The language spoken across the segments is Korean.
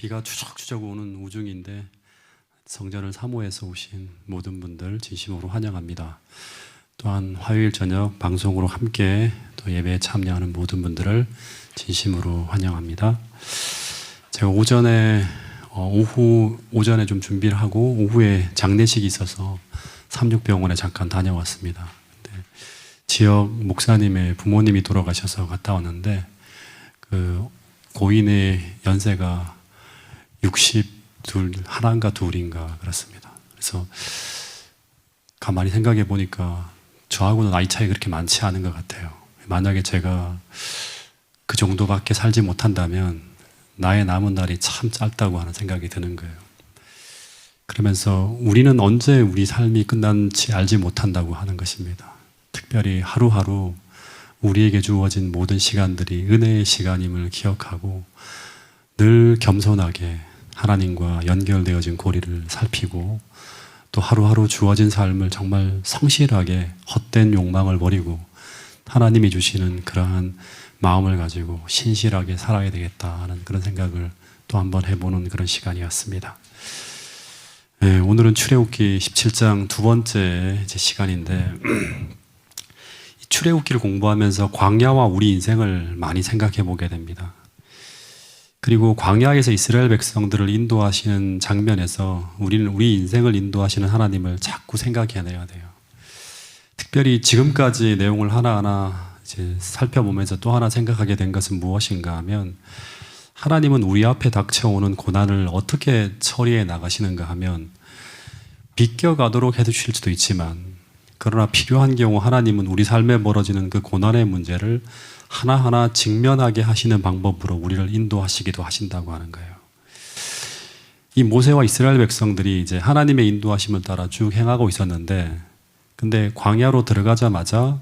비가 추적추적 오는 우중인데 성전을 사모해서 오신 모든 분들 진심으로 환영합니다. 또한 화요일 저녁 방송으로 함께 또 예배에 참여하는 모든 분들을 진심으로 환영합니다. 제가 오전에 좀 준비를 하고 오후에 장례식이 있어서 삼육병원에 잠깐 다녀왔습니다. 지역 목사님의 부모님이 돌아가셔서 갔다 왔는데 그 고인의 연세가 62, 하나인가 둘인가 그렇습니다. 그래서 가만히 생각해 보니까 저하고는 나이 차이 그렇게 많지 않은 것 같아요. 만약에 제가 그 정도밖에 살지 못한다면 나의 남은 날이 참 짧다고 하는 생각이 드는 거예요. 그러면서 우리는 언제 우리 삶이 끝난지 알지 못한다고 하는 것입니다. 특별히 하루하루 우리에게 주어진 모든 시간들이 은혜의 시간임을 기억하고 늘 겸손하게 하나님과 연결되어진 고리를 살피고 또 하루하루 주어진 삶을 정말 성실하게 헛된 욕망을 버리고 하나님이 주시는 그러한 마음을 가지고 신실하게 살아야 되겠다 하는 그런 생각을 또 한번 해보는 그런 시간이었습니다. 네, 오늘은 출애굽기 17장 두 번째 시간인데 출애굽기를 공부하면서 광야와 우리 인생을 많이 생각해 보게 됩니다. 그리고 광야에서 이스라엘 백성들을 인도하시는 장면에서 우리는 우리 인생을 인도하시는 하나님을 자꾸 생각해내야 돼요. 특별히 지금까지 내용을 하나하나 이제 살펴보면서 또 하나 생각하게 된 것은 무엇인가 하면 하나님은 우리 앞에 닥쳐오는 고난을 어떻게 처리해 나가시는가 하면 비껴가도록 해주실 수도 있지만 그러나 필요한 경우 하나님은 우리 삶에 벌어지는 그 고난의 문제를 하나하나 직면하게 하시는 방법으로 우리를 인도하시기도 하신다고 하는 거예요. 이 모세와 이스라엘 백성들이 이제 하나님의 인도하심을 따라 쭉 행하고 있었는데 근데 광야로 들어가자마자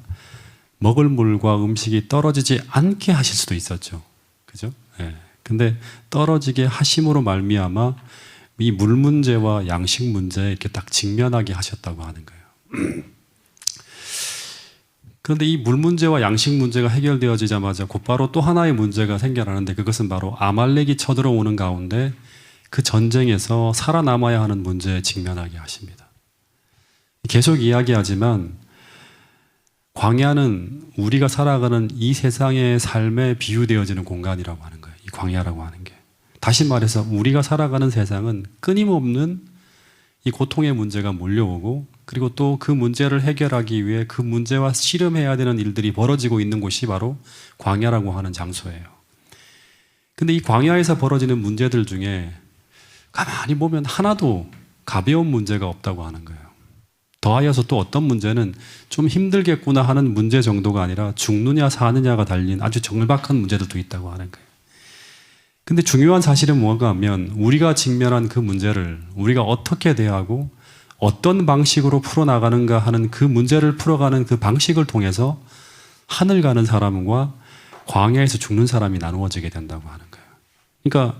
먹을 물과 음식이 떨어지지 않게 하실 수도 있었죠. 그죠? 예. 근데 떨어지게 하심으로 말미암아 이 물 문제와 양식 문제에 이렇게 딱 직면하게 하셨다고 하는 거예요. 그런데 이 물 문제와 양식 문제가 해결되어지자마자 곧바로 또 하나의 문제가 생겨나는데 그것은 바로 아말렉이 쳐들어오는 가운데 그 전쟁에서 살아남아야 하는 문제에 직면하게 하십니다. 계속 이야기하지만 광야는 우리가 살아가는 이 세상의 삶에 비유되어지는 공간이라고 하는 거예요. 이 광야라고 하는 게. 다시 말해서 우리가 살아가는 세상은 끊임없는 이 고통의 문제가 몰려오고 그리고 또 그 문제를 해결하기 위해 그 문제와 씨름해야 되는 일들이 벌어지고 있는 곳이 바로 광야라고 하는 장소예요. 근데 이 광야에서 벌어지는 문제들 중에 가만히 보면 하나도 가벼운 문제가 없다고 하는 거예요. 더하여서 또 어떤 문제는 좀 힘들겠구나 하는 문제 정도가 아니라 죽느냐 사느냐가 달린 아주 정박한 문제들도 있다고 하는 거예요. 근데 중요한 사실은 뭐가 하면 우리가 직면한 그 문제를 우리가 어떻게 대하고 어떤 방식으로 풀어나가는가 하는 그 문제를 풀어가는 그 방식을 통해서 하늘 가는 사람과 광야에서 죽는 사람이 나누어지게 된다고 하는 거예요. 그러니까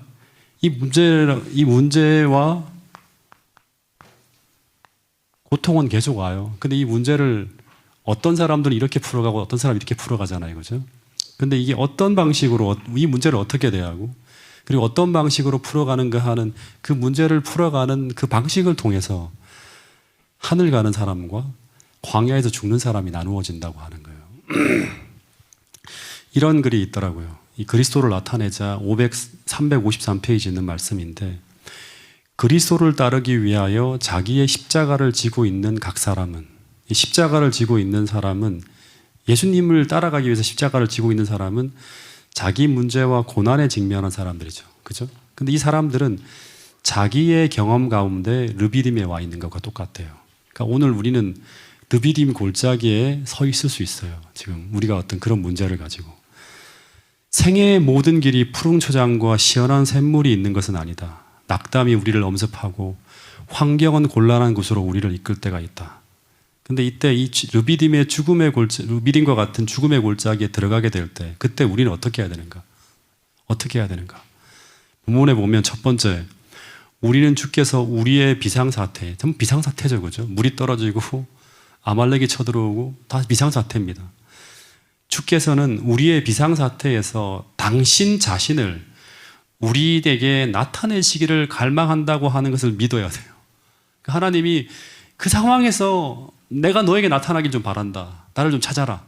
이 문제와 고통은 계속 와요. 근데 이 문제를 어떤 사람들은 이렇게 풀어가고 어떤 사람이 이렇게 풀어가잖아요. 그죠? 근데 이게 어떤 방식으로 이 문제를 어떻게 대하고 그리고 어떤 방식으로 풀어가는가 하는 그 문제를 풀어가는 그 방식을 통해서 하늘 가는 사람과 광야에서 죽는 사람이 나누어진다고 하는 거예요. 이런 글이 있더라고요. 이 그리스도를 나타내자 353페이지에 있는 말씀인데 그리스도를 따르기 위하여 자기의 십자가를 지고 있는 각 사람은 이 십자가를 지고 있는 사람은 예수님을 따라가기 위해서 십자가를 지고 있는 사람은 자기 문제와 고난에 직면한 사람들이죠. 그죠? 근데 이 사람들은 자기의 경험 가운데 르비딤에 와 있는 것과 똑같아요. 그러니까 오늘 우리는 르비딤 골짜기에 서 있을 수 있어요. 지금 우리가 어떤 그런 문제를 가지고. 생애의 모든 길이 푸른 초장과 시원한 샘물이 있는 것은 아니다. 낙담이 우리를 엄습하고 환경은 곤란한 곳으로 우리를 이끌 때가 있다. 근데 이때 이 르비딤과 같은 죽음의 골짜기에 들어가게 될 때 그때 우리는 어떻게 해야 되는가? 어떻게 해야 되는가? 본문에 보면 첫 번째 우리는 주께서 우리의 비상사태, 전 비상사태죠. 그죠? 물이 떨어지고 아말렉이 쳐들어오고 다 비상사태입니다. 주께서는 우리의 비상사태에서 당신 자신을 우리에게 나타내시기를 갈망한다고 하는 것을 믿어야 돼요. 하나님이 그 상황에서 내가 너에게 나타나길 좀 바란다. 나를 좀 찾아라.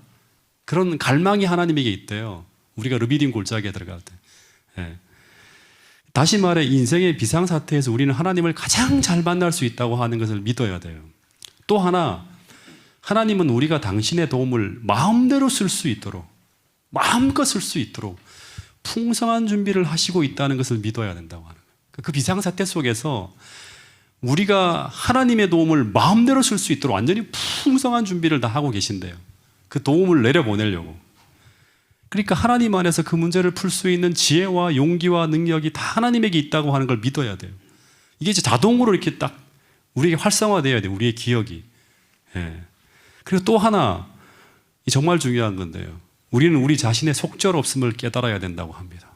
그런 갈망이 하나님에게 있대요. 우리가 르비딤 골짜기에 들어갈 때. 예. 다시 말해 인생의 비상사태에서 우리는 하나님을 가장 잘 만날 수 있다고 하는 것을 믿어야 돼요. 또 하나, 하나님은 우리가 당신의 도움을 마음대로 쓸 수 있도록, 마음껏 쓸 수 있도록 풍성한 준비를 하시고 있다는 것을 믿어야 된다고 하는 거예요. 그 비상사태 속에서 우리가 하나님의 도움을 마음대로 쓸 수 있도록 완전히 풍성한 준비를 다 하고 계신대요. 그 도움을 내려보내려고. 그러니까 하나님 안에서 그 문제를 풀 수 있는 지혜와 용기와 능력이 다 하나님에게 있다고 하는 걸 믿어야 돼요. 이게 이제 자동으로 이렇게 딱 우리에게 활성화되어야 돼요. 우리의 기억이. 예. 그리고 또 하나, 정말 중요한 건데요. 우리는 우리 자신의 속절없음을 깨달아야 된다고 합니다.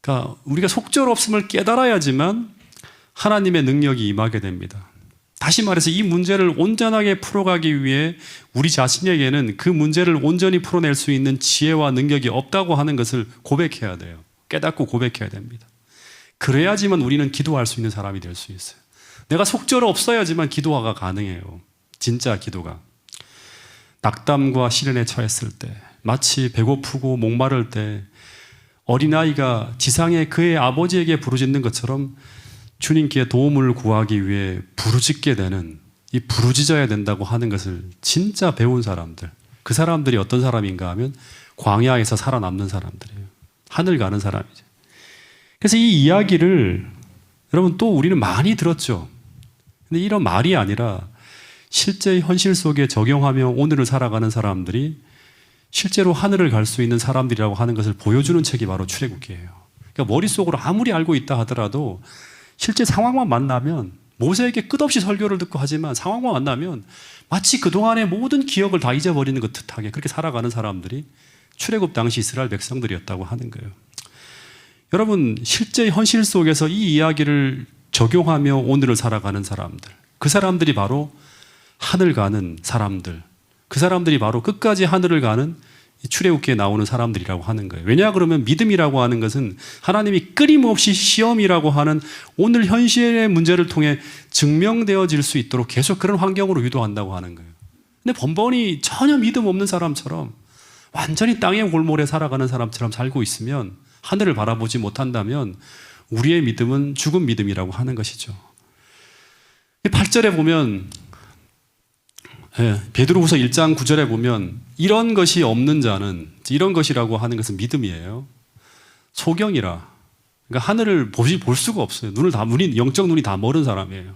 그러니까 우리가 속절없음을 깨달아야지만 하나님의 능력이 임하게 됩니다. 다시 말해서 이 문제를 온전하게 풀어가기 위해 우리 자신에게는 그 문제를 온전히 풀어낼 수 있는 지혜와 능력이 없다고 하는 것을 고백해야 돼요. 깨닫고 고백해야 됩니다. 그래야지만 우리는 기도할 수 있는 사람이 될 수 있어요. 내가 속절 없어야지만 기도가 가능해요. 진짜 기도가. 낙담과 시련에 처했을 때, 마치 배고프고 목마를 때 어린아이가 지상에 그의 아버지에게 부르짖는 것처럼 주님께 도움을 구하기 위해 부르짖게 되는, 이 부르짖어야 된다고 하는 것을 진짜 배운 사람들, 그 사람들이 어떤 사람인가 하면 광야에서 살아남는 사람들이에요. 하늘 가는 사람이죠. 그래서 이 이야기를 여러분 또 우리는 많이 들었죠. 근데 이런 말이 아니라 실제 현실 속에 적용하며 오늘을 살아가는 사람들이 실제로 하늘을 갈 수 있는 사람들이라고 하는 것을 보여주는 책이 바로 출애굽기예요. 그러니까 머릿속으로 아무리 알고 있다 하더라도 실제 상황만 만나면, 모세에게 끝없이 설교를 듣고 하지만 상황만 만나면 마치 그동안의 모든 기억을 다 잊어버리는 것 듯하게 그렇게 살아가는 사람들이 출애굽 당시 이스라엘 백성들이었다고 하는 거예요. 여러분, 실제 현실 속에서 이 이야기를 적용하며 오늘을 살아가는 사람들, 그 사람들이 바로 하늘 가는 사람들, 그 사람들이 바로 끝까지 하늘을 가는 출애굽기에 나오는 사람들이라고 하는 거예요. 왜냐 그러면 믿음이라고 하는 것은 하나님이 끊임없이 시험이라고 하는 오늘 현실의 문제를 통해 증명되어질 수 있도록 계속 그런 환경으로 유도한다고 하는 거예요. 근데 번번이 전혀 믿음 없는 사람처럼 완전히 땅의 골몰에 살아가는 사람처럼 살고 있으면, 하늘을 바라보지 못한다면 우리의 믿음은 죽은 믿음이라고 하는 것이죠. 8절에 보면, 베드로후서 1장 9절에 보면 이런 것이 없는 자는, 이런 것이라고 하는 것은 믿음이에요. 소경이라. 그러니까 하늘을 볼 수가 없어요. 영적 눈이 다 멀은 사람이에요.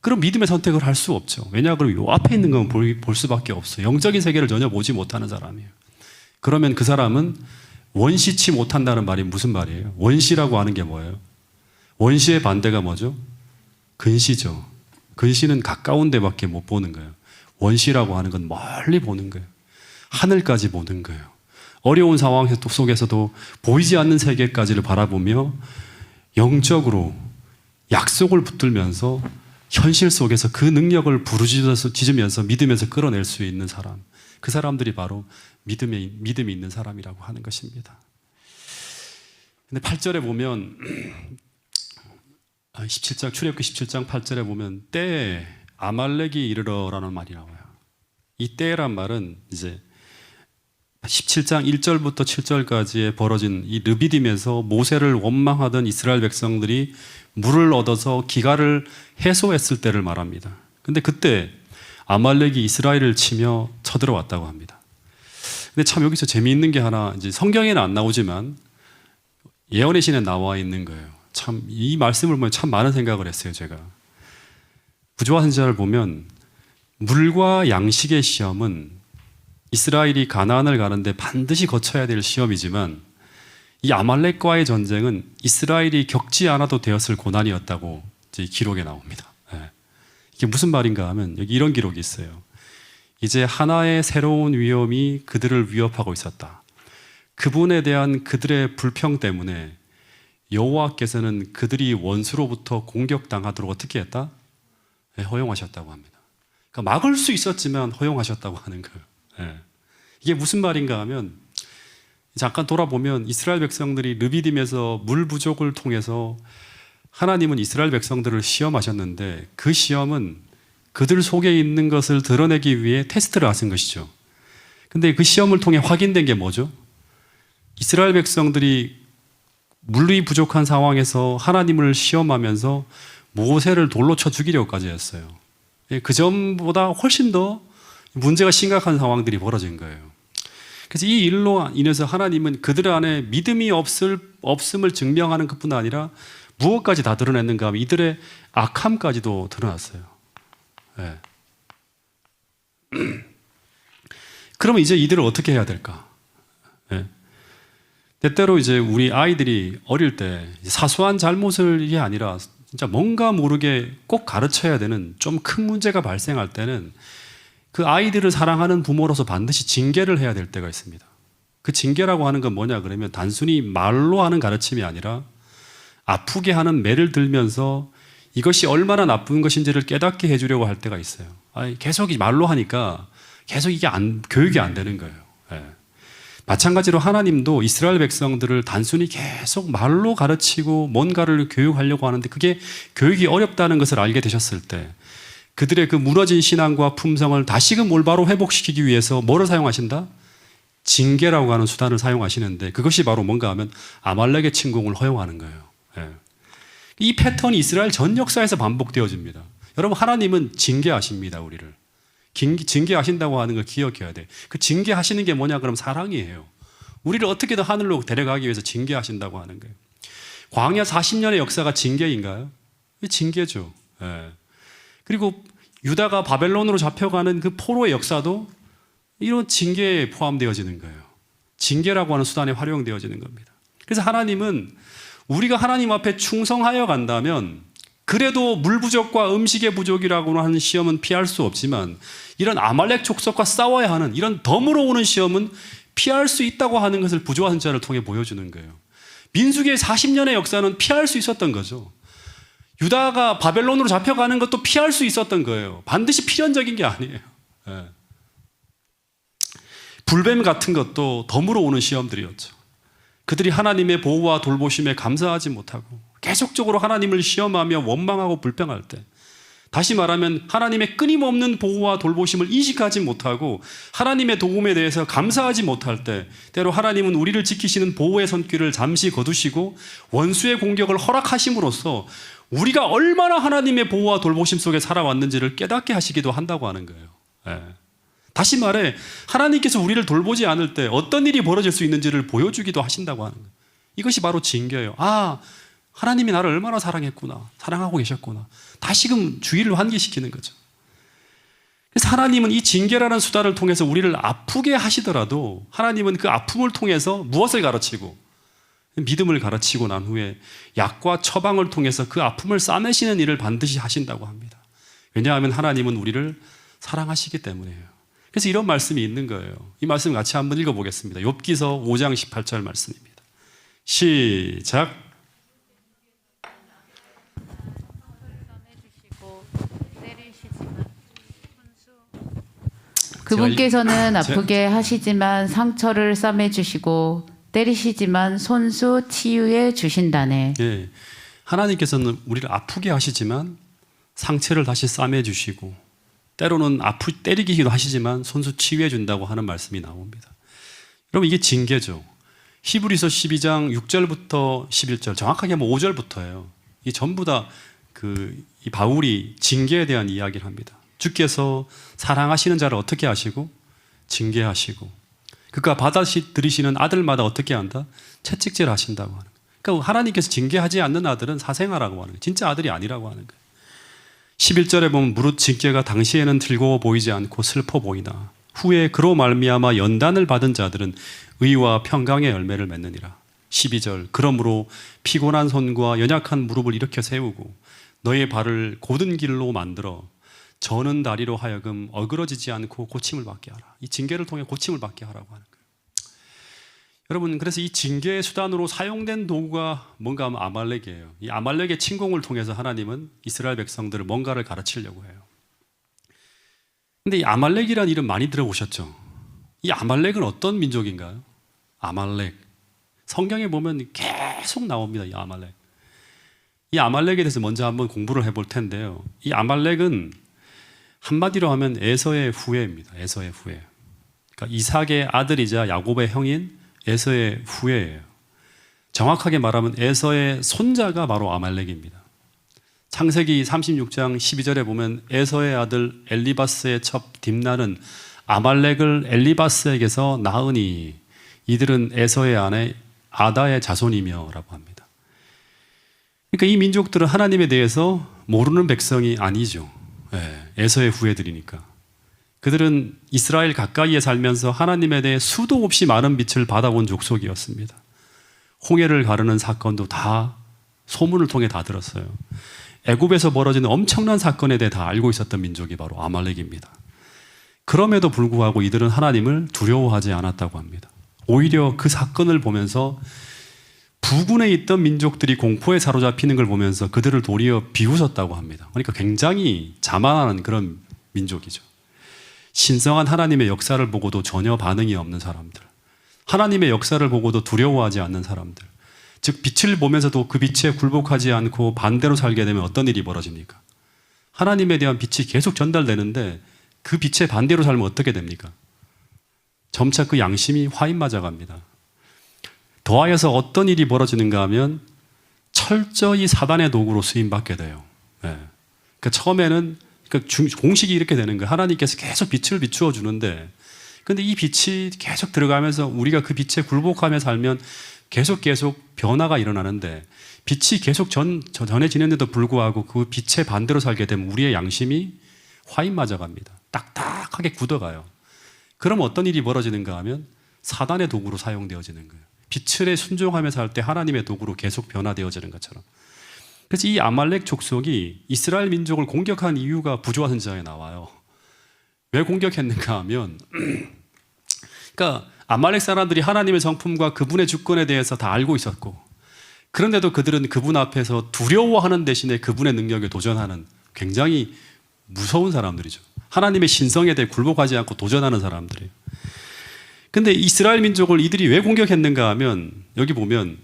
그럼 믿음의 선택을 할 수 없죠. 왜냐 그러면 요 앞에 있는 건 볼 수밖에 없어요. 영적인 세계를 전혀 보지 못하는 사람이에요. 그러면 그 사람은 원시치 못한다는 말이 무슨 말이에요? 원시라고 하는 게 뭐예요? 원시의 반대가 뭐죠? 근시죠. 근시는 가까운 데밖에 못 보는 거예요. 원시라고 하는 건 멀리 보는 거예요. 하늘까지 보는 거예요. 어려운 상황 속에서도 보이지 않는 세계까지를 바라보며 영적으로 약속을 붙들면서 현실 속에서 그 능력을 부르짖으면서 믿으면서 끌어낼 수 있는 사람, 그 사람들이 바로 믿음이 있는 사람이라고 하는 것입니다. 근데 8절에 보면 17장 출애굽기 17장 8절에 보면 때에 아말렉이 이르러라는 말이 나와요. 이 때란 말은 이제 17장 1절부터 7절까지에 벌어진 이 르비딤에서 모세를 원망하던 이스라엘 백성들이 물을 얻어서 기갈을 해소했을 때를 말합니다. 근데 그때 아말렉이 이스라엘을 치며 쳐들어왔다고 합니다. 근데 참 여기서 재미있는 게 하나, 이제 성경에는 안 나오지만 예언의 신에 나와 있는 거예요. 참 이 말씀을 보면 참 많은 생각을 했어요, 제가. 부조화 선지자를 보면 물과 양식의 시험은 이스라엘이 가나안을 가는데 반드시 거쳐야 될 시험이지만, 이 아말렉과의 전쟁은 이스라엘이 겪지 않아도 되었을 고난이었다고 이제 기록에 나옵니다. 이게 무슨 말인가 하면 여기 이런 기록이 있어요. 이제 하나의 새로운 위험이 그들을 위협하고 있었다. 그분에 대한 그들의 불평 때문에 여호와께서는 그들이 원수로부터 공격당하도록 어떻게 했다? 허용하셨다고 합니다. 그러니까 막을 수 있었지만 허용하셨다고 하는 거예요. 이게 무슨 말인가 하면 잠깐 돌아보면 이스라엘 백성들이 르비딤에서 물 부족을 통해서 하나님은 이스라엘 백성들을 시험하셨는데 그 시험은 그들 속에 있는 것을 드러내기 위해 테스트를 하신 것이죠. 근데 그 시험을 통해 확인된 게 뭐죠? 이스라엘 백성들이 물이 부족한 상황에서 하나님을 시험하면서 모세를 돌로 쳐 죽이려고까지 했어요. 그 전보다 훨씬 더 문제가 심각한 상황들이 벌어진 거예요. 그래서 이 일로 인해서 하나님은 그들 안에 믿음이 없음을 증명하는 것뿐 아니라 무엇까지 다 드러냈는가 하면 이들의 악함까지도 드러났어요. 네. 그러면 이제 이들을 어떻게 해야 될까? 네. 때때로 이제 우리 아이들이 어릴 때 사소한 잘못이 아니라 진짜 뭔가 모르게 꼭 가르쳐야 되는 좀 큰 문제가 발생할 때는 그 아이들을 사랑하는 부모로서 반드시 징계를 해야 될 때가 있습니다. 그 징계라고 하는 건 뭐냐 그러면 단순히 말로 하는 가르침이 아니라 아프게 하는 매를 들면서 이것이 얼마나 나쁜 것인지를 깨닫게 해주려고 할 때가 있어요. 계속 말로 하니까 계속 이게 교육이 안 되는 거예요. 네. 마찬가지로 하나님도 이스라엘 백성들을 단순히 계속 말로 가르치고 뭔가를 교육하려고 하는데 그게 교육이 어렵다는 것을 알게 되셨을 때 그들의 그 무너진 신앙과 품성을 다시금 올바로 회복시키기 위해서 뭐를 사용하신다? 징계라고 하는 수단을 사용하시는데 그것이 바로 뭔가 하면 아말렉의 침공을 허용하는 거예요. 예. 이 패턴이 이스라엘 전 역사에서 반복되어집니다. 여러분 하나님은 징계하십니다. 우리를. 징계하신다고 하는 걸 기억해야 돼. 그 징계하시는 게 뭐냐 그럼 사랑이에요. 우리를 어떻게든 하늘로 데려가기 위해서 징계하신다고 하는 거예요. 광야 40년의 역사가 징계인가요? 징계죠. 예. 그리고 유다가 바벨론으로 잡혀가는 그 포로의 역사도 이런 징계에 포함되어지는 거예요. 징계라고 하는 수단에 활용되어지는 겁니다. 그래서 하나님은 우리가 하나님 앞에 충성하여 간다면 그래도 물 부족과 음식의 부족이라고 하는 시험은 피할 수 없지만 이런 아말렉 족속과 싸워야 하는 이런 덤으로 오는 시험은 피할 수 있다고 하는 것을 부조한 자를 통해 보여주는 거예요. 민수기의 40년의 역사는 피할 수 있었던 거죠. 유다가 바벨론으로 잡혀가는 것도 피할 수 있었던 거예요. 반드시 필연적인 게 아니에요. 네. 불뱀 같은 것도 덤으로 오는 시험들이었죠. 그들이 하나님의 보호와 돌보심에 감사하지 못하고 계속적으로 하나님을 시험하며 원망하고 불평할 때 다시 말하면 하나님의 끊임없는 보호와 돌보심을 인식하지 못하고 하나님의 도움에 대해서 감사하지 못할 때 때로 하나님은 우리를 지키시는 보호의 손길을 잠시 거두시고 원수의 공격을 허락하심으로써 우리가 얼마나 하나님의 보호와 돌보심 속에 살아왔는지를 깨닫게 하시기도 한다고 하는 거예요. 네. 다시 말해 하나님께서 우리를 돌보지 않을 때 어떤 일이 벌어질 수 있는지를 보여주기도 하신다고 하는 거예요. 이것이 바로 징계예요. 하나님이 나를 얼마나 사랑했구나, 사랑하고 계셨구나. 다시금 주의를 환기시키는 거죠. 그래서 하나님은 이 징계라는 수단을 통해서 우리를 아프게 하시더라도 하나님은 그 아픔을 통해서 무엇을 가르치고 믿음을 가르치고 난 후에 약과 처방을 통해서 그 아픔을 싸매시는 일을 반드시 하신다고 합니다. 왜냐하면 하나님은 우리를 사랑하시기 때문이에요. 그래서 이런 말씀이 있는 거예요. 이 말씀 같이 한번 읽어보겠습니다. 욥기서 5장 18절 말씀입니다. 시작. 그분께서는 아프게 하시지만 상처를 싸매주시고 때리시지만 손수 치유해 주신다네. 예, 하나님께서는 우리를 아프게 하시지만 상처를 다시 싸매주시고 때로는 때리기도 하시지만 손수 치유해 준다고 하는 말씀이 나옵니다. 여러분 이게 징계죠. 히브리서 12장 6절부터 11절 정확하게 하면 5절부터예요. 이 전부 다 이 바울이 징계에 대한 이야기를 합니다. 주께서 사랑하시는 자를 어떻게 하시고 징계하시고 그가 받아들이시는 아들마다 어떻게 한다? 채찍질 하신다고 하는 거예요. 그러니까 하나님께서 징계하지 않는 아들은 사생아라고 하는 거예요. 진짜 아들이 아니라고 하는 거예요. 11절에 보면 무릇 징계가 당시에는 즐거워 보이지 않고 슬퍼 보이나 후에 그로 말미암아 연단을 받은 자들은 의와 평강의 열매를 맺느니라. 12절 그러므로 피곤한 손과 연약한 무릎을 일으켜 세우고 너의 발을 곧은 길로 만들어 저는 다리로 하여금 어그러지지 않고 고침을 받게 하라. 이 징계를 통해 고침을 받게 하라고 하는 거예요. 여러분 그래서 이 징계의 수단으로 사용된 도구가 뭔가 하면 아말렉이에요. 이 아말렉의 침공을 통해서 하나님은 이스라엘 백성들을 뭔가를 가르치려고 해요. 근데 이 아말렉이라는 이름 많이 들어보셨죠? 이 아말렉은 어떤 민족인가요? 아말렉. 성경에 보면 계속 나옵니다. 이 아말렉. 이 아말렉에 대해서 먼저 한번 공부를 해볼 텐데요. 이 아말렉은 한마디로 하면 에서의 후예입니다. 에서의 후예. 그러니까 이삭의 아들이자 야곱의 형인 에서의 후예예요. 정확하게 말하면 에서의 손자가 바로 아말렉입니다. 창세기 36장 12절에 보면 에서의 아들 엘리바스의 첩 딥나는 아말렉을 엘리바스에게서 낳으니 이들은 에서의 아내 아다의 자손이며 라고 합니다. 그러니까 이 민족들은 하나님에 대해서 모르는 백성이 아니죠. 에서의 후예들이니까. 그들은 이스라엘 가까이에 살면서 하나님에 대해 수도 없이 많은 빛을 받아온 족속이었습니다. 홍해를 가르는 사건도 다 소문을 통해 다 들었어요. 애굽에서 벌어지는 엄청난 사건에 대해 다 알고 있었던 민족이 바로 아말렉입니다. 그럼에도 불구하고 이들은 하나님을 두려워하지 않았다고 합니다. 오히려 그 사건을 보면서 부근에 있던 민족들이 공포에 사로잡히는 걸 보면서 그들을 도리어 비웃었다고 합니다. 그러니까 굉장히 자만하는 그런 민족이죠. 신성한 하나님의 역사를 보고도 전혀 반응이 없는 사람들, 하나님의 역사를 보고도 두려워하지 않는 사람들, 즉 빛을 보면서도 그 빛에 굴복하지 않고 반대로 살게 되면 어떤 일이 벌어집니까? 하나님에 대한 빛이 계속 전달되는데 그 빛에 반대로 살면 어떻게 됩니까? 점차 그 양심이 화인 맞아갑니다. 더하여서 어떤 일이 벌어지는가 하면 철저히 사단의 도구로 쓰임받게 돼요. 그러니까 처음에는 공식이 이렇게 되는 거예요. 하나님께서 계속 빛을 비추어 주는데, 근데 이 빛이 계속 들어가면서 우리가 그 빛에 굴복하며 살면 계속 변화가 일어나는데, 빛이 계속 전해지는데도 불구하고 그 빛에 반대로 살게 되면 우리의 양심이 화인 맞아갑니다. 딱딱하게 굳어가요. 그럼 어떤 일이 벌어지는가 하면 사단의 도구로 사용되어지는 거예요. 빛을에 순종하며 살 때 하나님의 도구로 계속 변화되어지는 것처럼. 그래서 이 아말렉 족속이 이스라엘 민족을 공격한 이유가 부조화 선지자에 나와요. 왜 공격했는가 하면 그러니까 아말렉 사람들이 하나님의 성품과 그분의 주권에 대해서 다 알고 있었고, 그런데도 그들은 그분 앞에서 두려워하는 대신에 그분의 능력에 도전하는 굉장히 무서운 사람들이죠. 하나님의 신성에 대해 굴복하지 않고 도전하는 사람들이에요. 근데 이스라엘 민족을 이들이 왜 공격했는가 하면, 여기 보면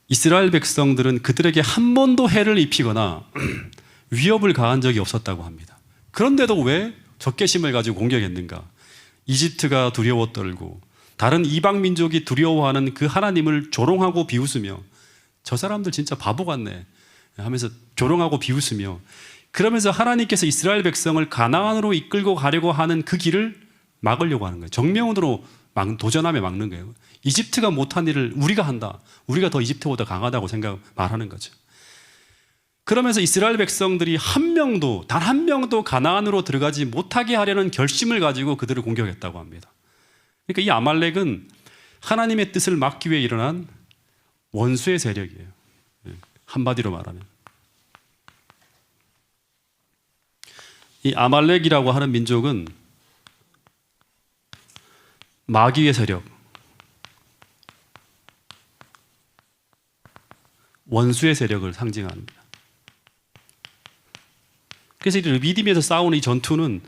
이스라엘 백성들은 그들에게 한 번도 해를 입히거나 위협을 가한 적이 없었다고 합니다. 그런데도 왜 적개심을 가지고 공격했는가? 이집트가 두려워 떨고 다른 이방 민족이 두려워하는 그 하나님을 조롱하고 비웃으며, 저 사람들 진짜 바보 같네 하면서 조롱하고 비웃으며, 그러면서 하나님께서 이스라엘 백성을 가나안으로 이끌고 가려고 하는 그 길을 막으려고 하는 거예요. 정면으로 도전하며 막는 거예요. 이집트가 못한 일을 우리가 한다. 우리가 더 이집트보다 강하다고 말하는 거죠. 그러면서 이스라엘 백성들이 단 한 명도 가나안으로 들어가지 못하게 하려는 결심을 가지고 그들을 공격했다고 합니다. 그러니까 이 아말렉은 하나님의 뜻을 막기 위해 일어난 원수의 세력이에요. 한마디로 말하면. 이 아말렉이라고 하는 민족은 마귀의 세력, 원수의 세력을 상징합니다. 그래서 이 르비딤에서 싸우는 이 전투는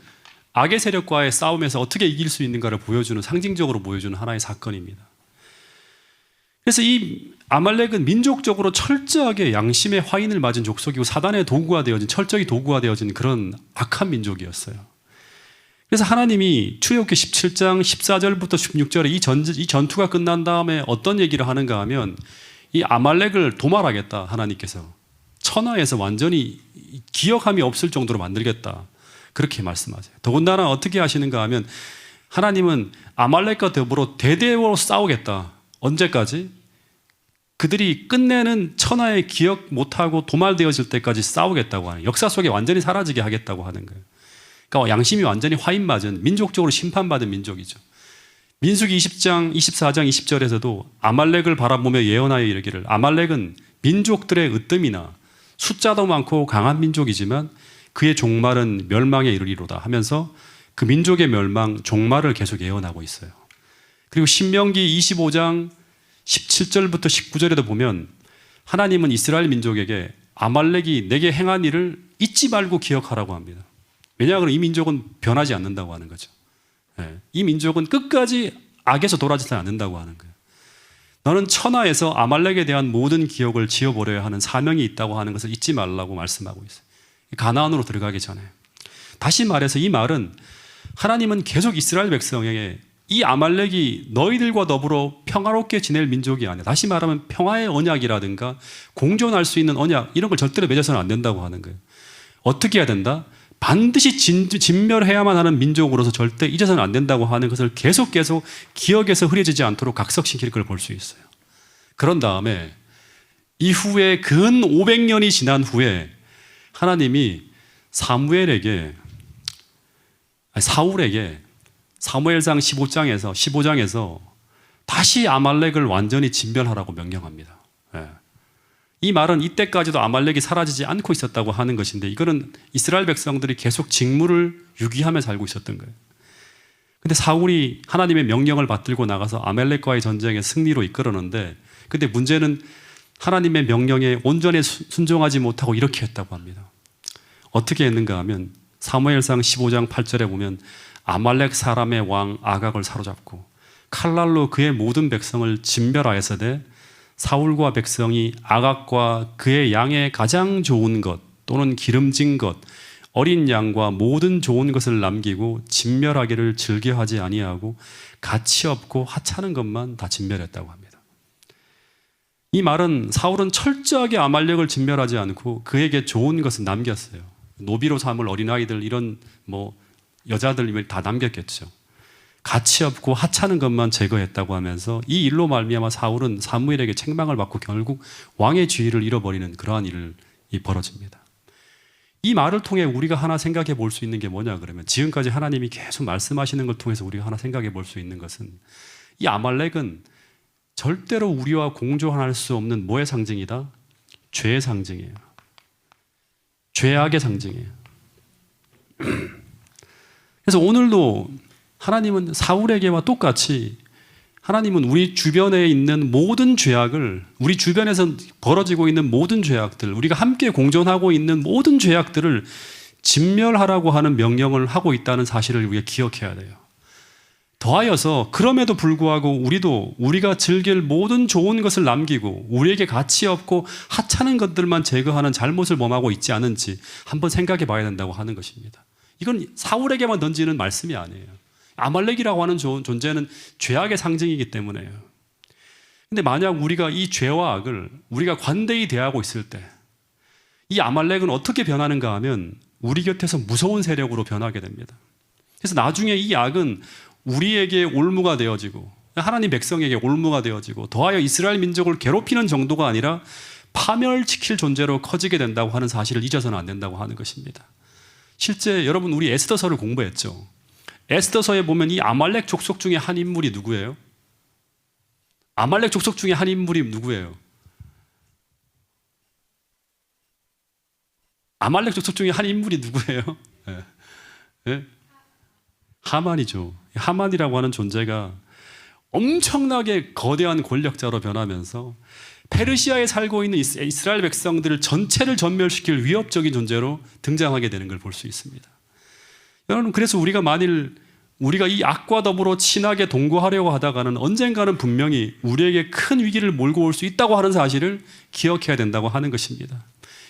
악의 세력과의 싸움에서 어떻게 이길 수 있는가를 보여주는, 상징적으로 보여주는 하나의 사건입니다. 그래서 이 아말렉은 민족적으로 철저하게 양심의 화인을 맞은 족속이고 사단의 도구가 되어진, 철저히 도구가 되어진 그런 악한 민족이었어요. 그래서 하나님이 출애굽기 17장 14절부터 16절에 이 전투가 끝난 다음에 어떤 얘기를 하는가 하면, 이 아말렉을 도말하겠다. 하나님께서 천하에서 완전히 기억함이 없을 정도로 만들겠다. 그렇게 말씀하세요. 더군다나 어떻게 하시는가 하면, 하나님은 아말렉과 더불어 대대로 싸우겠다. 언제까지? 그들이 끝내는 천하에 기억 못하고 도말되어질 때까지 싸우겠다고 하는, 역사 속에 완전히 사라지게 하겠다고 하는 거예요. 그러니까 양심이 완전히 화인맞은, 민족적으로 심판받은 민족이죠. 민수기 20장, 24장 20절에서도 아말렉을 바라보며 예언하여 이르기를, 아말렉은 민족들의 으뜸이나 숫자도 많고 강한 민족이지만 그의 종말은 멸망에 이르리로다 하면서 그 민족의 멸망, 종말을 계속 예언하고 있어요. 그리고 신명기 25장 17절부터 19절에도 보면 하나님은 이스라엘 민족에게 아말렉이 내게 행한 일을 잊지 말고 기억하라고 합니다. 왜냐하면 이 민족은 변하지 않는다고 하는 거죠. 이 민족은 끝까지 악에서 돌아지지 않는다고 하는 거예요. 너는 천하에서 아말렉에 대한 모든 기억을 지워버려야 하는 사명이 있다고 하는 것을 잊지 말라고 말씀하고 있어요. 가나안으로 들어가기 전에. 다시 말해서 이 말은 하나님은 계속 이스라엘 백성에게 이 아말렉이 너희들과 더불어 평화롭게 지낼 민족이 아니야. 다시 말하면 평화의 언약이라든가 공존할 수 있는 언약 이런 걸 절대로 맺어서는 안 된다고 하는 거예요. 어떻게 해야 된다? 반드시 진멸해야만 하는 민족으로서 절대 잊어서는 안 된다고 하는 것을 계속 기억에서 흐려지지 않도록 각성시킬 걸 볼 수 있어요. 그런 다음에 이후에 근 500년이 지난 후에 하나님이 사울에게 사무엘상 15장에서 다시 아말렉을 완전히 진멸하라고 명령합니다. 예. 이 말은 이때까지도 아말렉이 사라지지 않고 있었다고 하는 것인데 이거는 이스라엘 백성들이 계속 직무를 유기하며 살고 있었던 거예요. 근데 사울이 하나님의 명령을 받들고 나가서 아말렉과의 전쟁에 승리로 이끌었는데 근데 문제는 하나님의 명령에 온전히 순종하지 못하고 이렇게 했다고 합니다. 어떻게 했는가 하면 사무엘상 15장 8절에 보면 아말렉 사람의 왕 아각을 사로잡고 칼날로 그의 모든 백성을 진멸하였으되 사울과 백성이 아각과 그의 양의 가장 좋은 것 또는 기름진 것 어린 양과 모든 좋은 것을 남기고 진멸하기를 즐겨하지 아니하고 가치 없고 하찮은 것만 다 진멸했다고 합니다. 이 말은 사울은 철저하게 아말렉을 진멸하지 않고 그에게 좋은 것을 남겼어요. 노비로 삼을 어린아이들 이런 여자들 다 남겼겠죠. 가치 없고 하찮은 것만 제거했다고 하면서 이 일로 말미암아 사울은 사무엘에게 책망을 받고 결국 왕의 지위를 잃어버리는 그러한 일이 벌어집니다. 이 말을 통해 우리가 하나 생각해 볼 수 있는 게 뭐냐 그러면 지금까지 하나님이 계속 말씀하시는 걸 통해서 우리가 하나 생각해 볼 수 있는 것은 이 아말렉은 절대로 우리와 공존할 수 없는 뭐의 상징이다? 죄의 상징이에요. 죄악의 상징이에요. 그래서 오늘도 하나님은 사울에게와 똑같이 하나님은 우리 주변에 있는 모든 죄악을 우리 주변에서 벌어지고 있는 모든 죄악들 우리가 함께 공존하고 있는 모든 죄악들을 진멸하라고 하는 명령을 하고 있다는 사실을 우리가 기억해야 돼요. 더하여서 그럼에도 불구하고 우리가 즐길 모든 좋은 것을 남기고 우리에게 가치 없고 하찮은 것들만 제거하는 잘못을 범하고 있지 않은지 한번 생각해 봐야 된다고 하는 것입니다. 이건 사울에게만 던지는 말씀이 아니에요. 아말렉이라고 하는 존재는 죄악의 상징이기 때문에요. 근데 만약 우리가 이 죄와 악을 우리가 관대히 대하고 있을 때 이 아말렉은 어떻게 변하는가 하면 우리 곁에서 무서운 세력으로 변하게 됩니다. 그래서 나중에 이 악은 우리에게 올무가 되어지고 하나님 백성에게 올무가 되어지고 더하여 이스라엘 민족을 괴롭히는 정도가 아니라 파멸시킬 존재로 커지게 된다고 하는 사실을 잊어서는 안 된다고 하는 것입니다. 실제 여러분 우리 에스더서를 공부했죠. 에스더서에 보면 이 아말렉 족속 중에 한 인물이 누구예요? 아말렉 족속 중에 한 인물이 누구예요? 아말렉 족속 중에 한 인물이 누구예요? 네. 네? 하만이죠. 하만이라고 하는 존재가 엄청나게 거대한 권력자로 변하면서 페르시아에 살고 있는 이스라엘 백성들을 전체를 전멸시킬 위협적인 존재로 등장하게 되는 걸 볼 수 있습니다. 여러분 그래서 우리가 이 악과 더불어 친하게 동거하려고 하다가는 언젠가는 분명히 우리에게 큰 위기를 몰고 올 수 있다고 하는 사실을 기억해야 된다고 하는 것입니다.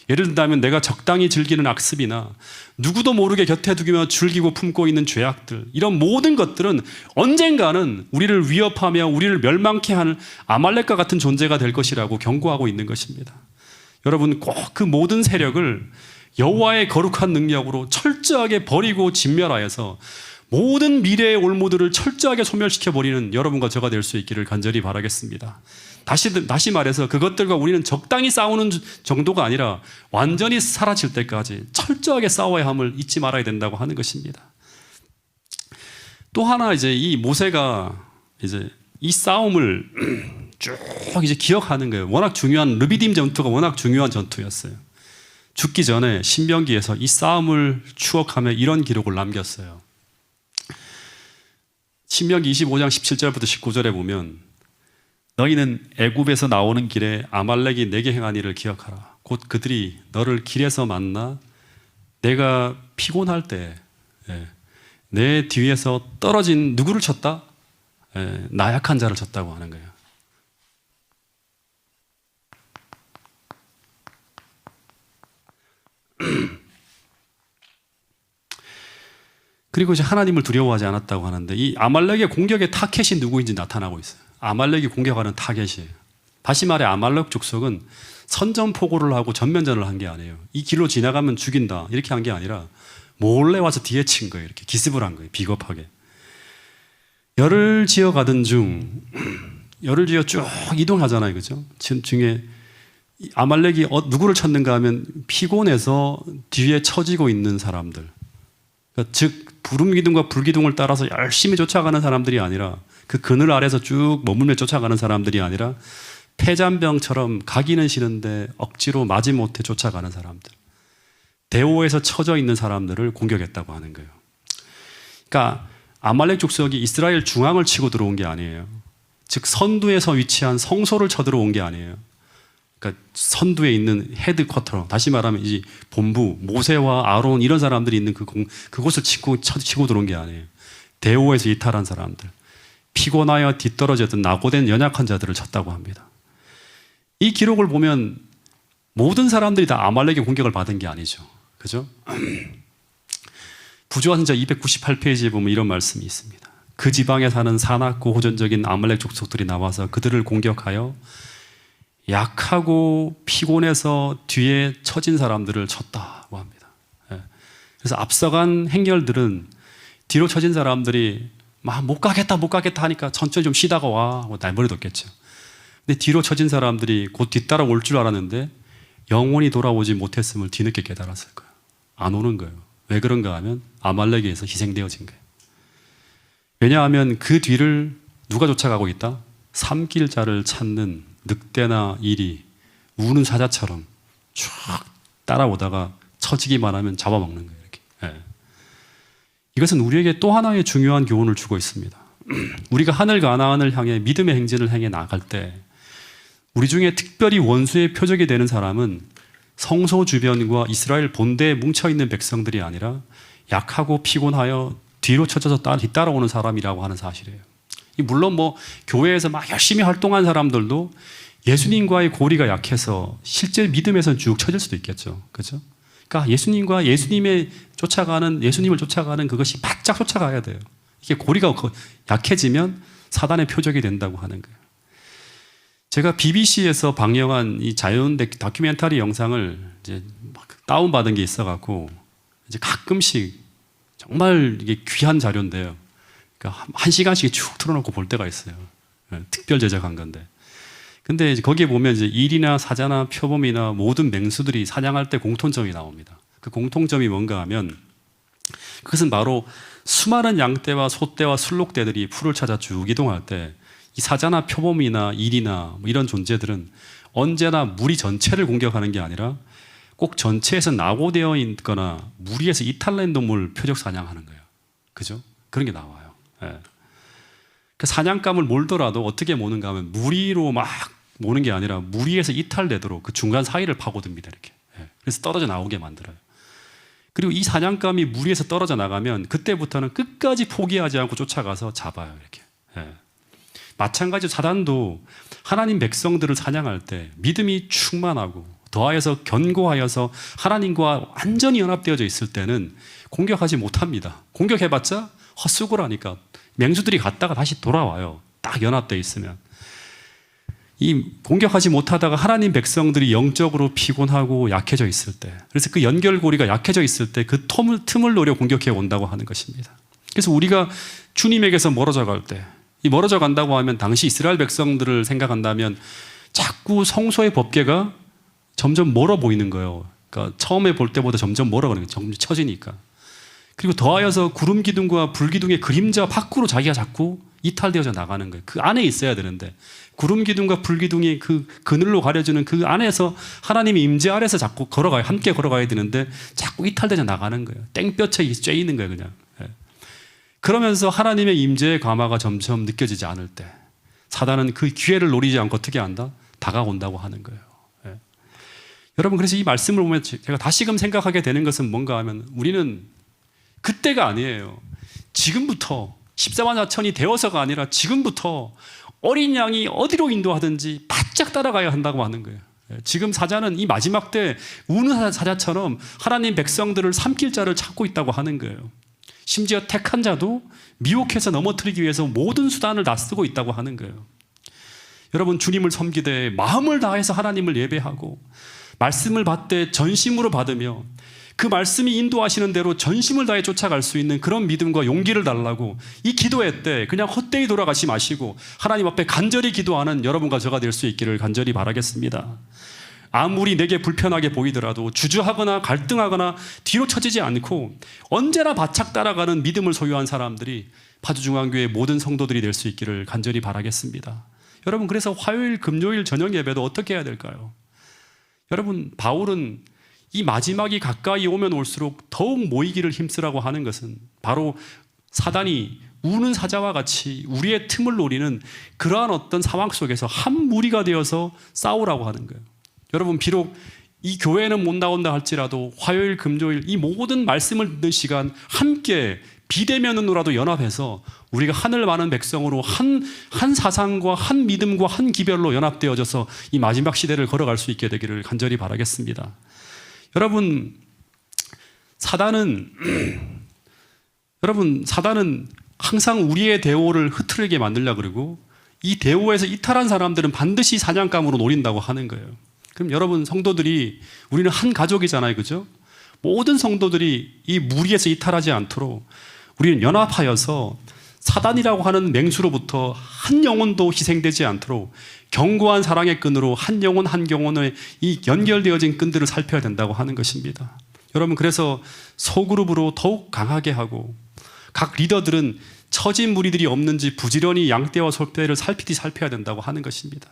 예를 든다면 내가 적당히 즐기는 악습이나 누구도 모르게 곁에 두기며 즐기고 품고 있는 죄악들 이런 모든 것들은 언젠가는 우리를 위협하며 우리를 멸망케 하는 아말렉과 같은 존재가 될 것이라고 경고하고 있는 것입니다. 여러분 꼭 그 모든 세력을 여호와의 거룩한 능력으로 철저하게 버리고 진멸하여서 모든 미래의 올무들을 철저하게 소멸시켜버리는 여러분과 저가 될 수 있기를 간절히 바라겠습니다. 다시 말해서 그것들과 우리는 적당히 싸우는 정도가 아니라 완전히 사라질 때까지 철저하게 싸워야 함을 잊지 말아야 된다고 하는 것입니다. 또 하나 이 모세가 이 싸움을 쭉 기억하는 거예요. 워낙 중요한 르비딤 전투가 워낙 중요한 전투였어요. 죽기 전에 신명기에서 이 싸움을 추억하며 이런 기록을 남겼어요. 신명기 25장 17절부터 19절에 보면 너희는 애굽에서 나오는 길에 아말렉이 내게 행한 일을 기억하라. 곧 그들이 너를 길에서 만나 내가 피곤할 때 내 뒤에서 떨어진 누구를 쳤다? 나약한 자를 쳤다고 하는 거예요. 그리고 이제 하나님을 두려워하지 않았다고 하는데 이 아말렉의 공격의 타겟이 누구인지 나타나고 있어요. 아말렉이 공격하는 타겟이에요. 다시 말해 아말렉 족속은 선전포고를 하고 전면전을 한 게 아니에요. 이 길로 지나가면 죽인다 이렇게 한 게 아니라 몰래 와서 뒤에 친 거예요. 이렇게 기습을 한 거예요. 비겁하게. 열을 지어 가던 중 열을 지어 쭉 이동하잖아요. 그죠? 중에 아말렉이 누구를 쳤는가 하면 피곤해서 뒤에 처지고 있는 사람들. 그러니까 즉 구름기둥과 불기둥을 따라서 열심히 쫓아가는 사람들이 아니라 그 그늘 아래서 쭉 머물며 쫓아가는 사람들이 아니라 폐잔병처럼 가기는 싫은데 억지로 마지못해 쫓아가는 사람들. 대오에서 처져 있는 사람들을 공격했다고 하는 거예요. 그러니까 아말렉 족속이 이스라엘 중앙을 치고 들어온 게 아니에요. 즉 선두에서 위치한 성소를 쳐들어온 게 아니에요. 그러니까 선두에 있는 헤드쿼터, 다시 말하면 이 본부, 모세와 아론 이런 사람들이 있는 그곳을 치고 들어온 게 아니에요. 대오에서 이탈한 사람들, 피곤하여 뒤떨어졌던 낙오된 연약한 자들을 쳤다고 합니다. 이 기록을 보면 모든 사람들이 다 아말렉의 공격을 받은 게 아니죠. 그죠? 부조한자 298페이지에 보면 이런 말씀이 있습니다. 그 지방에 사는 사납고 호전적인 아말렉 족속들이 나와서 그들을 공격하여 약하고 피곤해서 뒤에 처진 사람들을 쳤다고 합니다. 그래서 앞서간 행렬들은 뒤로 처진 사람들이 막 못 가겠다 하니까 천천히 좀 쉬다가 와 하고 날버려뒀겠죠. 근데 뒤로 처진 사람들이 곧 뒤따라 올 줄 알았는데 영원히 돌아오지 못했음을 뒤늦게 깨달았을 거예요. 안 오는 거예요. 왜 그런가 하면 아말렉에 의해서 희생되어진 거예요. 왜냐하면 그 뒤를 누가 쫓아가고 있다? 삼킬 자를 찾는 늑대나 이리 우는 사자처럼 쭉 따라오다가 처지기만 하면 잡아먹는 거예요. 이렇게. 예. 이것은 우리에게 또 하나의 중요한 교훈을 주고 있습니다. 우리가 하늘 가나안을 향해 믿음의 행진을 행해 나갈 때 우리 중에 특별히 원수의 표적이 되는 사람은 성소 주변과 이스라엘 본대에 뭉쳐있는 백성들이 아니라 약하고 피곤하여 뒤로 쳐져서 뒤따라오는 사람이라고 하는 사실이에요. 물론 뭐 교회에서 막 열심히 활동한 사람들도 예수님과의 고리가 약해서 실제 믿음에서는 쭉 쳐질 수도 있겠죠. 그렇죠? 그러니까 예수님을 쫓아가는 그것이 바짝 쫓아가야 돼요. 이게 고리가 약해지면 사단의 표적이 된다고 하는 거예요. 제가 BBC에서 방영한 이 자연 다큐멘터리 영상을 이제 막 다운받은 게 있어갖고 이제 가끔씩 정말 이게 귀한 자료인데요. 그러니까 1시간씩 쭉 틀어놓고 볼 때가 있어요. 특별 제작한 건데. 근데 이제 거기에 보면 이제 일이나 사자나 표범이나 모든 맹수들이 사냥할 때 공통점이 나옵니다. 그 공통점이 뭔가 하면 그것은 바로 수많은 양떼와 소떼와 술록떼들이 풀을 찾아 쭉 이동할 때 이 사자나 표범이나 일이나 뭐 이런 존재들은 언제나 무리 전체를 공격하는 게 아니라 꼭 전체에서 낙오되어 있거나 무리에서 이탈된 동물 표적 사냥하는 거예요. 그죠? 그런 게 나와요. 예. 그 사냥감을 몰더라도 어떻게 모는가 하면 무리로 막 모는 게 아니라 무리에서 이탈되도록 그 중간 사이를 파고듭니다. 이렇게. 예. 그래서 떨어져 나오게 만들어요. 그리고 이 사냥감이 무리에서 떨어져 나가면 그때부터는 끝까지 포기하지 않고 쫓아가서 잡아요. 이렇게. 예. 마찬가지로 사단도 하나님 백성들을 사냥할 때 믿음이 충만하고 더하여서 견고하여서 하나님과 완전히 연합되어져 있을 때는 공격하지 못합니다. 공격해봤자 헛수고라니까 맹수들이 갔다가 다시 돌아와요. 딱 연합되어 있으면. 이 공격하지 못하다가 하나님 백성들이 영적으로 피곤하고 약해져 있을 때, 그래서 그 연결고리가 약해져 있을 때 그 틈을 노려 공격해 온다고 하는 것입니다. 그래서 우리가 주님에게서 멀어져 갈 때, 이 멀어져 간다고 하면 당시 이스라엘 백성들을 생각한다면 자꾸 성소의 법궤가 점점 멀어 보이는 거예요. 그러니까 처음에 볼 때보다 점점 멀어 가는 거예요. 점점 처지니까. 그리고 더하여서 구름 기둥과 불 기둥의 그림자 밖으로 자기가 자꾸 이탈되어져 나가는 거예요. 그 안에 있어야 되는데 구름 기둥과 불 기둥이 그 그늘로 가려주는 그 안에서 하나님의 임재 아래서 자꾸 함께 걸어가야 되는데 자꾸 이탈되어져 나가는 거예요. 땡볕에 쬐이는 거예요, 그냥. 그러면서 하나님의 임재의 감화가 점점 느껴지지 않을 때 사단은 그 기회를 노리지 않고 어떻게 한다? 다가온다고 하는 거예요. 여러분, 그래서 이 말씀을 보면 제가 다시금 생각하게 되는 것은 뭔가 하면 우리는 그때가 아니에요. 지금부터 14만 4천이 되어서가 아니라 지금부터 어린 양이 어디로 인도하든지 바짝 따라가야 한다고 하는 거예요. 지금 사자는 이 마지막 때 우는 사자처럼 하나님 백성들을 삼킬 자를 찾고 있다고 하는 거예요. 심지어 택한 자도 미혹해서 넘어뜨리기 위해서 모든 수단을 다 쓰고 있다고 하는 거예요. 여러분, 주님을 섬기되 마음을 다해서 하나님을 예배하고 말씀을 받되 전심으로 받으며 그 말씀이 인도하시는 대로 전심을 다해 쫓아갈 수 있는 그런 믿음과 용기를 달라고 이 기도회 때 그냥 헛되이 돌아가지 마시고 하나님 앞에 간절히 기도하는 여러분과 저가 될 수 있기를 간절히 바라겠습니다. 아무리 내게 불편하게 보이더라도 주저하거나 갈등하거나 뒤로 처지지 않고 언제나 바짝 따라가는 믿음을 소유한 사람들이 파주중앙교회 모든 성도들이 될 수 있기를 간절히 바라겠습니다. 여러분, 그래서 화요일, 금요일 저녁 예배도 어떻게 해야 될까요? 여러분, 바울은 이 마지막이 가까이 오면 올수록 더욱 모이기를 힘쓰라고 하는 것은 바로 사단이 우는 사자와 같이 우리의 틈을 노리는 그러한 어떤 상황 속에서 한 무리가 되어서 싸우라고 하는 거예요. 여러분, 비록 이 교회는 못 나온다 할지라도 화요일, 금요일 이 모든 말씀을 듣는 시간 함께 비대면으로라도 연합해서 우리가 하늘 많은 백성으로 한 사상과 한 믿음과 한 기별로 연합되어져서 이 마지막 시대를 걸어갈 수 있게 되기를 간절히 바라겠습니다. 여러분, 사단은 항상 우리의 대오를 흐트르게 만들려고 그러고 이 대오에서 이탈한 사람들은 반드시 사냥감으로 노린다고 하는 거예요. 그럼 여러분, 성도들이 우리는 한 가족이잖아요, 그죠? 모든 성도들이 이 무리에서 이탈하지 않도록 우리는 연합하여서 사단이라고 하는 맹수로부터 한 영혼도 희생되지 않도록 견고한 사랑의 끈으로 한 영혼 한 영혼의 이 연결되어진 끈들을 살펴야 된다고 하는 것입니다. 여러분, 그래서 소그룹으로 더욱 강하게 하고 각 리더들은 처진 무리들이 없는지 부지런히 양떼와 솔떼를 살피듯이 살펴야 된다고 하는 것입니다.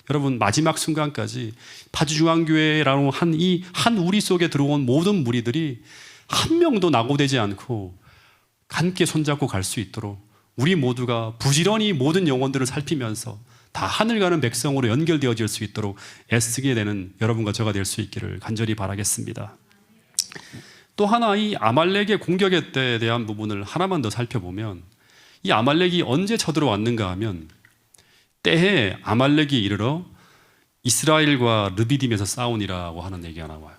여러분, 마지막 순간까지 파주중앙교회라는 한 우리 속에 들어온 모든 무리들이 한 명도 낙오되지 않고 함께 손잡고 갈 수 있도록 우리 모두가 부지런히 모든 영혼들을 살피면서 다 하늘 가는 백성으로 연결되어질 수 있도록 애쓰게 되는 여러분과 저가 될 수 있기를 간절히 바라겠습니다. 또 하나, 이 아말렉의 공격의 때에 대한 부분을 하나만 더 살펴보면 이 아말렉이 언제 쳐들어왔는가 하면 때에 아말렉이 이르러 이스라엘과 르비딤에서 싸우니라고 하는 얘기가 나와요.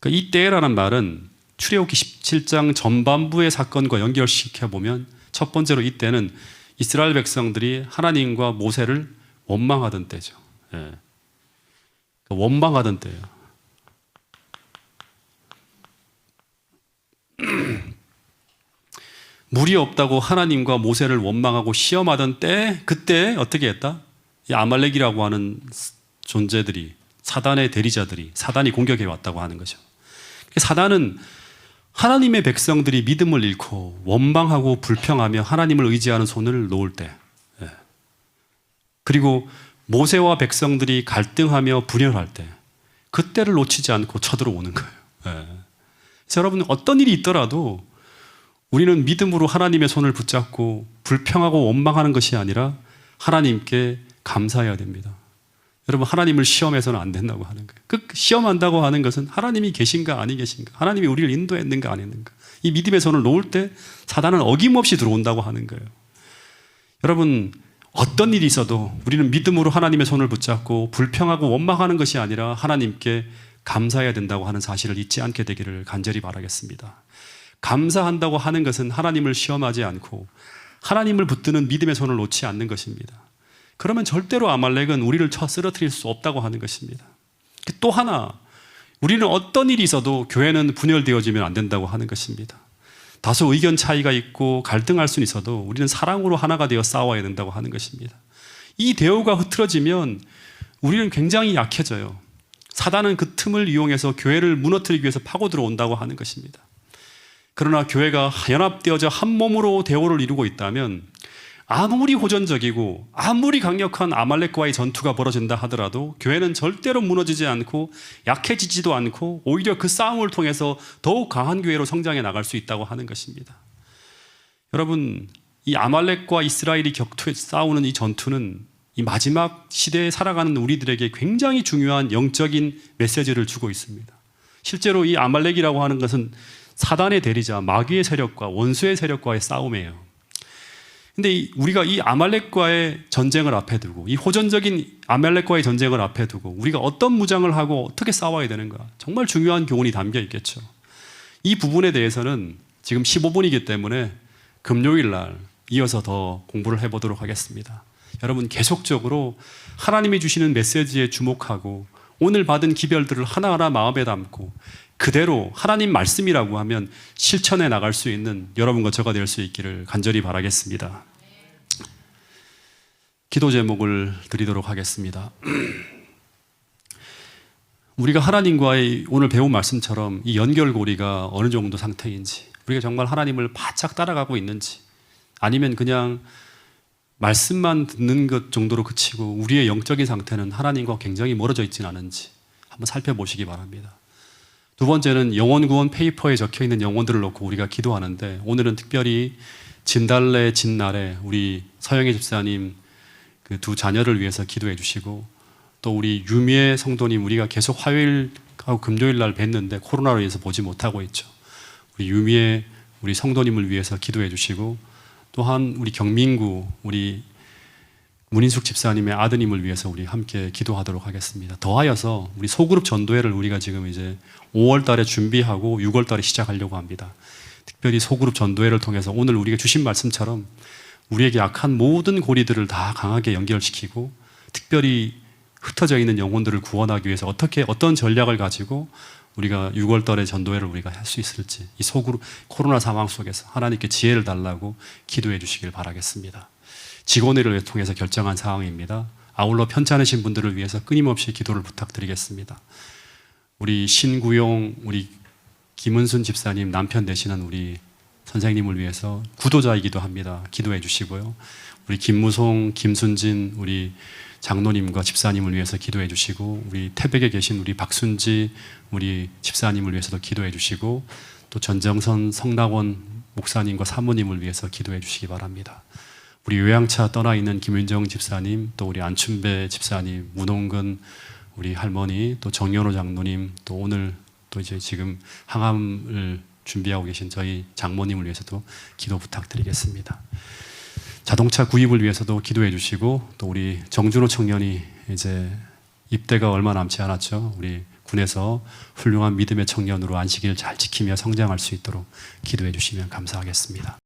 그러니까 이 때라는 말은 출애굽기 17장 전반부의 사건과 연결시켜보면 첫 번째로 이때는 이스라엘 백성들이 하나님과 모세를 원망하던 때죠. 예. 원망하던 때예요. 물이 없다고 하나님과 모세를 원망하고 시험하던 때, 그때 어떻게 했다? 이 아말렉이라고 하는 존재들이, 사단의 대리자들이 사단이 공격해 왔다고 하는 거죠. 사단은 하나님의 백성들이 믿음을 잃고 원망하고 불평하며 하나님을 의지하는 손을 놓을 때, 그리고 모세와 백성들이 갈등하며 분열할 때, 그때를 놓치지 않고 쳐들어오는 거예요. 그래서 여러분, 어떤 일이 있더라도 우리는 믿음으로 하나님의 손을 붙잡고 불평하고 원망하는 것이 아니라 하나님께 감사해야 됩니다. 여러분, 하나님을 시험해서는 안 된다고 하는 거예요. 그 시험한다고 하는 것은 하나님이 계신가 아니 계신가, 하나님이 우리를 인도했는가 안 했는가, 이 믿음의 손을 놓을 때 사단은 어김없이 들어온다고 하는 거예요. 여러분, 어떤 일이 있어도 우리는 믿음으로 하나님의 손을 붙잡고 불평하고 원망하는 것이 아니라 하나님께 감사해야 된다고 하는 사실을 잊지 않게 되기를 간절히 바라겠습니다. 감사한다고 하는 것은 하나님을 시험하지 않고 하나님을 붙드는 믿음의 손을 놓지 않는 것입니다. 그러면 절대로 아말렉은 우리를 쳐 쓰러뜨릴 수 없다고 하는 것입니다. 또 하나, 우리는 어떤 일이 있어도 교회는 분열되어지면 안 된다고 하는 것입니다. 다소 의견 차이가 있고 갈등할 수는 있어도 우리는 사랑으로 하나가 되어 싸워야 된다고 하는 것입니다. 이 대우가 흐트러지면 우리는 굉장히 약해져요. 사단은 그 틈을 이용해서 교회를 무너뜨리기 위해서 파고 들어온다고 하는 것입니다. 그러나 교회가 연합되어져 한 몸으로 대오를 이루고 있다면 아무리 호전적이고 아무리 강력한 아말렉과의 전투가 벌어진다 하더라도 교회는 절대로 무너지지 않고 약해지지도 않고 오히려 그 싸움을 통해서 더욱 강한 교회로 성장해 나갈 수 있다고 하는 것입니다. 여러분, 이 아말렉과 이스라엘이 싸우는 이 전투는 이 마지막 시대에 살아가는 우리들에게 굉장히 중요한 영적인 메시지를 주고 있습니다. 실제로 이 아말렉이라고 하는 것은 사단의 대리자, 마귀의 세력과 원수의 세력과의 싸움이에요. 근데 우리가 이 아말렉과의 전쟁을 앞에 두고, 이 호전적인 아말렉과의 전쟁을 앞에 두고 우리가 어떤 무장을 하고 어떻게 싸워야 되는가, 정말 중요한 교훈이 담겨 있겠죠. 이 부분에 대해서는 지금 15분이기 때문에 금요일 날 이어서 더 공부를 해보도록 하겠습니다. 여러분 계속적으로 하나님이 주시는 메시지에 주목하고 오늘 받은 기별들을 하나하나 마음에 담고 그대로 하나님 말씀이라고 하면 실천해 나갈 수 있는 여러분과 저가 될 수 있기를 간절히 바라겠습니다. 기도 제목을 드리도록 하겠습니다. 우리가 하나님과의 오늘 배운 말씀처럼 이 연결고리가 어느 정도 상태인지, 우리가 정말 하나님을 바짝 따라가고 있는지, 아니면 그냥 말씀만 듣는 것 정도로 그치고 우리의 영적인 상태는 하나님과 굉장히 멀어져 있지는 않은지 한번 살펴보시기 바랍니다. 두 번째는 영혼 구원 페이퍼에 적혀 있는 영혼들을 놓고 우리가 기도하는데, 오늘은 특별히 진달래 진날에 우리 서영애 집사님 그 두 자녀를 위해서 기도해 주시고, 또 우리 유미애 성도님, 우리가 계속 화요일하고 금요일 날 뵀는데 코로나로 인해서 보지 못하고 있죠. 우리 유미애 우리 성도님을 위해서 기도해 주시고, 또한 우리 경민구 우리 문인숙 집사님의 아드님을 위해서 우리 함께 기도하도록 하겠습니다. 더하여서 우리 소그룹 전도회를 우리가 지금 이제 5월 달에 준비하고 6월 달에 시작하려고 합니다. 특별히 소그룹 전도회를 통해서 오늘 우리가 주신 말씀처럼 우리에게 약한 모든 고리들을 다 강하게 연결시키고, 특별히 흩어져 있는 영혼들을 구원하기 위해서 어떤 전략을 가지고 우리가 6월 달에 전도회를 우리가 할 수 있을지, 이 소그룹 코로나 상황 속에서 하나님께 지혜를 달라고 기도해 주시길 바라겠습니다. 직원회를 통해서 결정한 상황입니다. 아울러 편찮으신 분들을 위해서 끊임없이 기도를 부탁드리겠습니다. 우리 신구용 우리 김은순 집사님 남편 되시는 우리 선생님을 위해서 구도자이기도 합니다. 기도해 주시고요. 우리 김무송, 김순진 우리 장로님과 집사님을 위해서 기도해 주시고, 우리 태백에 계신 우리 박순지 우리 집사님을 위해서도 기도해 주시고, 또 전정선 성낙원 목사님과 사모님을 위해서 기도해 주시기 바랍니다. 우리 요양차 떠나 있는 김윤정 집사님, 또 우리 안춘배 집사님, 문홍근 우리 할머니, 또 정연호 장로님, 또 오늘 또 이제 지금 항암을 준비하고 계신 저희 장모님을 위해서도 기도 부탁드리겠습니다. 자동차 구입을 위해서도 기도해 주시고, 또 우리 정준호 청년이 이제 입대가 얼마 남지 않았죠. 우리 군에서 훌륭한 믿음의 청년으로 안식일 잘 지키며 성장할 수 있도록 기도해 주시면 감사하겠습니다.